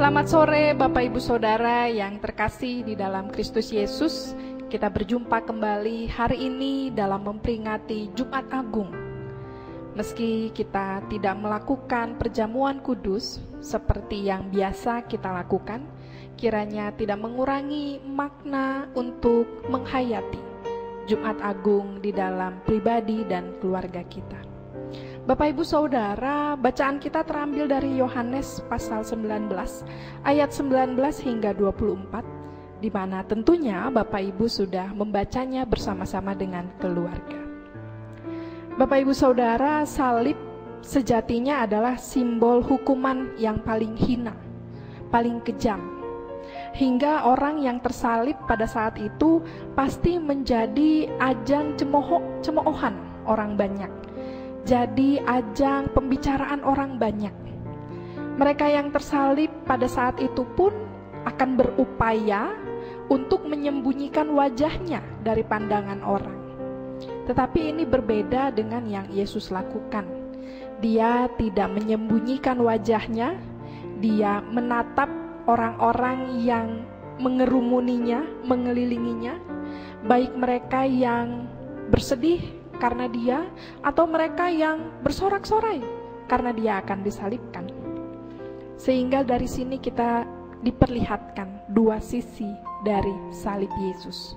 Selamat sore Bapak Ibu Saudara yang terkasih di dalam Kristus Yesus. Kita berjumpa kembali hari ini dalam memperingati Jumat Agung. Meski kita tidak melakukan perjamuan kudus seperti yang biasa kita lakukan, kiranya tidak mengurangi makna untuk menghayati Jumat Agung di dalam pribadi dan keluarga kita. Bapak Ibu Saudara, bacaan kita terambil dari Yohanes pasal 19 ayat 19 hingga 24, di mana tentunya Bapak Ibu sudah membacanya bersama-sama dengan keluarga. Bapak Ibu Saudara, salib sejatinya adalah simbol hukuman yang paling hina, paling kejam. Hingga orang yang tersalib pada saat itu pasti menjadi ajang cemoohan orang banyak. Jadi ajang pembicaraan orang banyak. Mereka yang tersalib pada saat itu pun akan berupaya untuk menyembunyikan wajahnya dari pandangan orang. Tetapi ini berbeda dengan yang Yesus lakukan. Dia tidak menyembunyikan wajahnya, dia menatap orang-orang yang mengerumuninya, mengelilinginya, baik mereka yang bersedih karena dia, atau mereka yang bersorak-sorai karena dia akan disalibkan. Sehingga dari sini kita diperlihatkan dua sisi dari salib Yesus.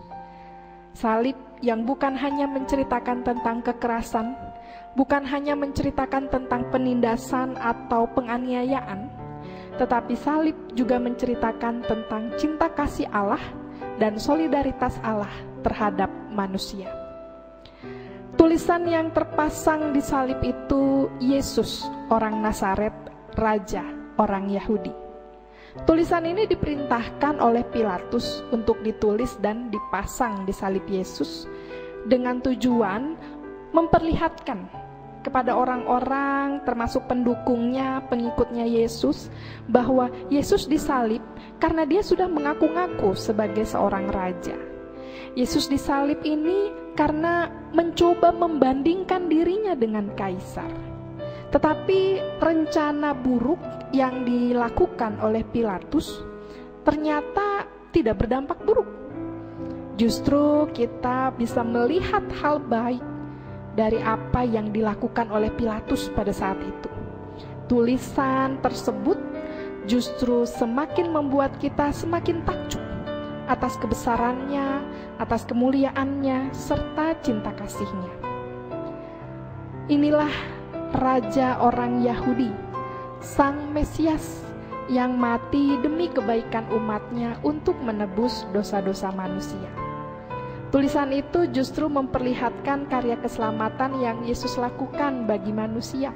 Salib yang bukan hanya menceritakan tentang kekerasan, bukan hanya menceritakan tentang penindasan atau penganiayaan, tetapi salib juga menceritakan tentang cinta kasih Allah dan solidaritas Allah terhadap manusia. Tulisan yang terpasang di salib itu Yesus, orang Nazaret, Raja orang Yahudi. Tulisan ini diperintahkan oleh Pilatus untuk ditulis dan dipasang di salib Yesus dengan tujuan memperlihatkan kepada orang-orang termasuk pendukungnya, pengikutnya Yesus, bahwa Yesus disalib karena dia sudah mengaku-ngaku sebagai seorang raja. Yesus disalib ini karena mencoba membandingkan dirinya dengan kaisar. Tetapi rencana buruk yang dilakukan oleh Pilatus ternyata tidak berdampak buruk. Justru kita bisa melihat hal baik dari apa yang dilakukan oleh Pilatus pada saat itu. Tulisan tersebut justru semakin membuat kita semakin takjub atas kebesarannya, atas kemuliaannya, serta cinta kasihnya. Inilah Raja orang Yahudi, Sang Mesias yang mati demi kebaikan umatnya untuk menebus dosa-dosa manusia. Tulisan itu justru memperlihatkan karya keselamatan yang Yesus lakukan bagi manusia.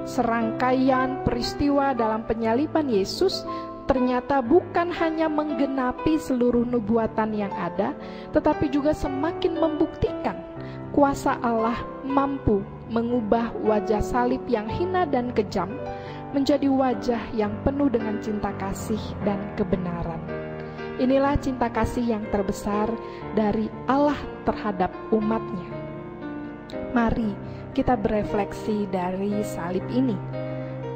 Serangkaian peristiwa dalam penyaliban Yesus ternyata bukan hanya menggenapi seluruh nubuatan yang ada, tetapi juga semakin membuktikan kuasa Allah mampu mengubah wajah salib yang hina dan kejam menjadi wajah yang penuh dengan cinta kasih dan kebenaran. Inilah cinta kasih yang terbesar dari Allah terhadap umatnya. Mari kita berefleksi dari salib ini.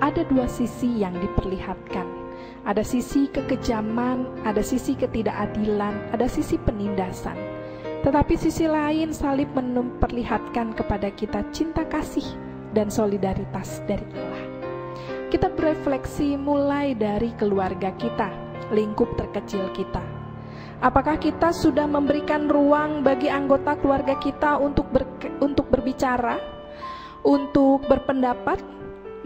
Ada dua sisi yang diperlihatkan. Ada sisi kekejaman, ada sisi ketidakadilan, ada sisi penindasan. Tetapi sisi lain salib memperlihatkan kepada kita cinta kasih dan solidaritas dari Allah. Kita berefleksi mulai dari keluarga kita, lingkup terkecil kita. Apakah kita sudah memberikan ruang bagi anggota keluarga kita untuk berbicara, untuk berpendapat,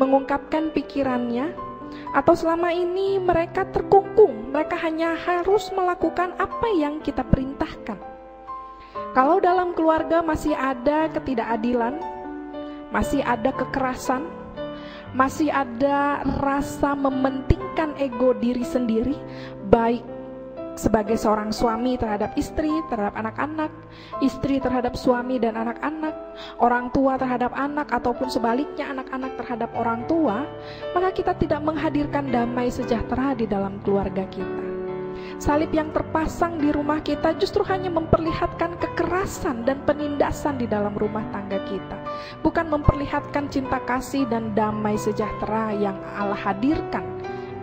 mengungkapkan pikirannya? Atau selama ini mereka terkungkung, mereka hanya harus melakukan apa yang kita perintahkan? Kalau dalam keluarga masih ada ketidakadilan, masih ada kekerasan, masih ada rasa mementingkan ego diri sendiri, baik sebagai seorang suami terhadap istri, terhadap anak-anak, istri terhadap suami dan anak-anak, orang tua terhadap anak, ataupun sebaliknya anak-anak terhadap orang tua, maka kita tidak menghadirkan damai sejahtera di dalam keluarga kita. Salib yang terpasang di rumah kita justru hanya memperlihatkan kekerasan dan penindasan di dalam rumah tangga kita, bukan memperlihatkan cinta kasih dan damai sejahtera yang Allah hadirkan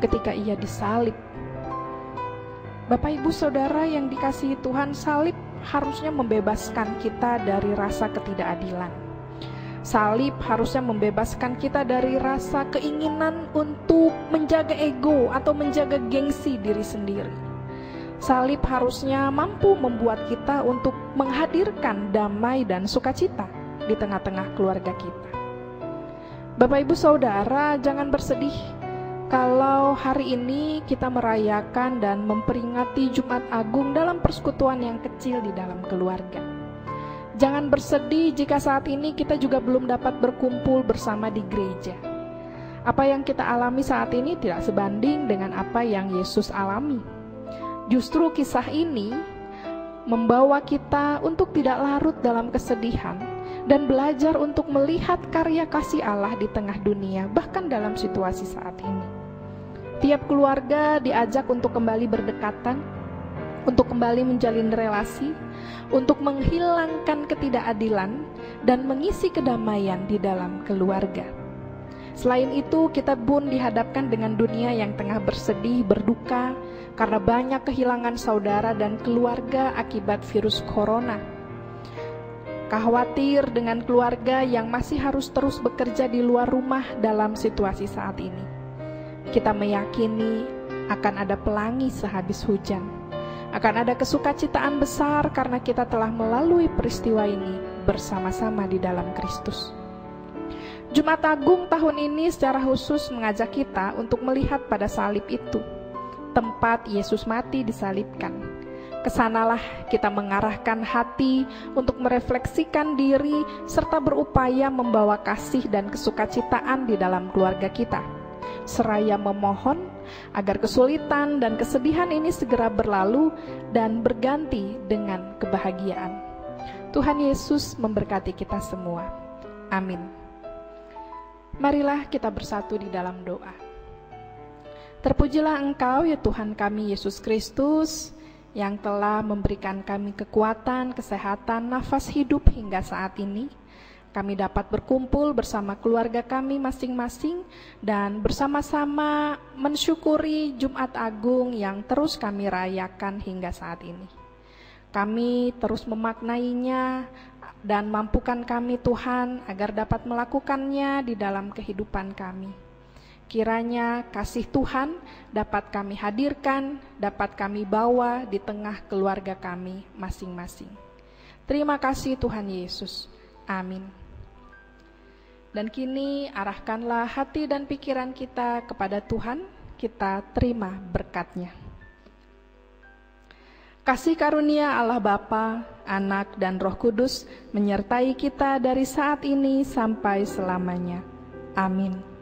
ketika ia disalib. Bapak Ibu Saudara yang dikasihi Tuhan, salib harusnya membebaskan kita dari rasa ketidakadilan. Salib harusnya membebaskan kita dari rasa keinginan untuk menjaga ego atau menjaga gengsi diri sendiri. Salib harusnya mampu membuat kita untuk menghadirkan damai dan sukacita di tengah-tengah keluarga kita. Bapak Ibu Saudara, jangan bersedih kalau hari ini kita merayakan dan memperingati Jumat Agung dalam persekutuan yang kecil di dalam keluarga. Jangan bersedih jika saat ini kita juga belum dapat berkumpul bersama di gereja. Apa yang kita alami saat ini tidak sebanding dengan apa yang Yesus alami. Justru kisah ini membawa kita untuk tidak larut dalam kesedihan dan belajar untuk melihat karya kasih Allah di tengah dunia, bahkan dalam situasi saat ini. Tiap keluarga diajak untuk kembali berdekatan, untuk kembali menjalin relasi, untuk menghilangkan ketidakadilan dan mengisi kedamaian di dalam keluarga. Selain itu, kita pun dihadapkan dengan dunia yang tengah bersedih, berduka karena banyak kehilangan saudara dan keluarga akibat virus corona. Khawatir dengan keluarga yang masih harus terus bekerja di luar rumah dalam situasi saat ini. Kita meyakini akan ada pelangi sehabis hujan. Akan ada kesukacitaan besar karena kita telah melalui peristiwa ini bersama-sama di dalam Kristus. Jumat Agung tahun ini secara khusus mengajak kita untuk melihat pada salib itu, tempat Yesus mati disalibkan. Kesanalah kita mengarahkan hati untuk merefleksikan diri serta berupaya membawa kasih dan kesukacitaan di dalam keluarga kita, seraya memohon agar kesulitan dan kesedihan ini segera berlalu dan berganti dengan kebahagiaan. Tuhan Yesus memberkati kita semua. Amin. Marilah kita bersatu di dalam doa. Terpujilah Engkau ya Tuhan kami Yesus Kristus, yang telah memberikan kami kekuatan, kesehatan, nafas hidup hingga saat ini. Kami dapat berkumpul bersama keluarga kami masing-masing dan bersama-sama mensyukuri Jumat Agung yang terus kami rayakan hingga saat ini. Kami terus memaknainya dan mampukan kami Tuhan agar dapat melakukannya di dalam kehidupan kami. Kiranya kasih Tuhan dapat kami hadirkan, dapat kami bawa di tengah keluarga kami masing-masing. Terima kasih Tuhan Yesus. Amin. Dan kini arahkanlah hati dan pikiran kita kepada Tuhan, kita terima berkat-Nya. Kasih karunia Allah Bapa, Anak dan Roh Kudus menyertai kita dari saat ini sampai selamanya. Amin.